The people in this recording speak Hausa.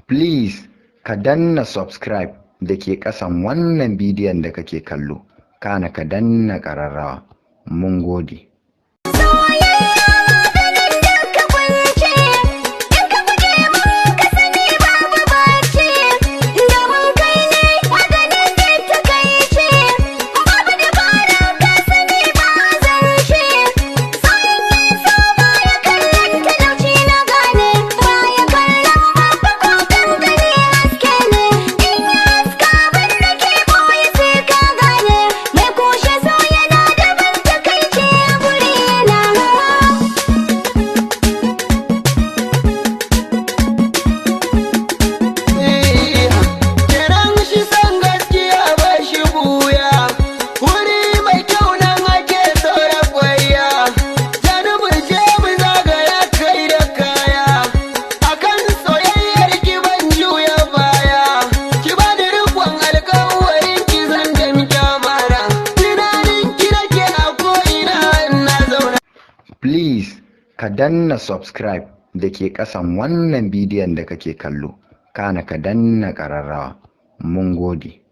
Please ka danna subscribe da ke ƙasan wannan bidiyon da kake kallo, kana ka danna ƙararrawa. Mun gode. Please ka danna subscribe da ke ƙasan wannan bidiyon da kake kallo, kana ka danna ƙararrawa. Mun gode.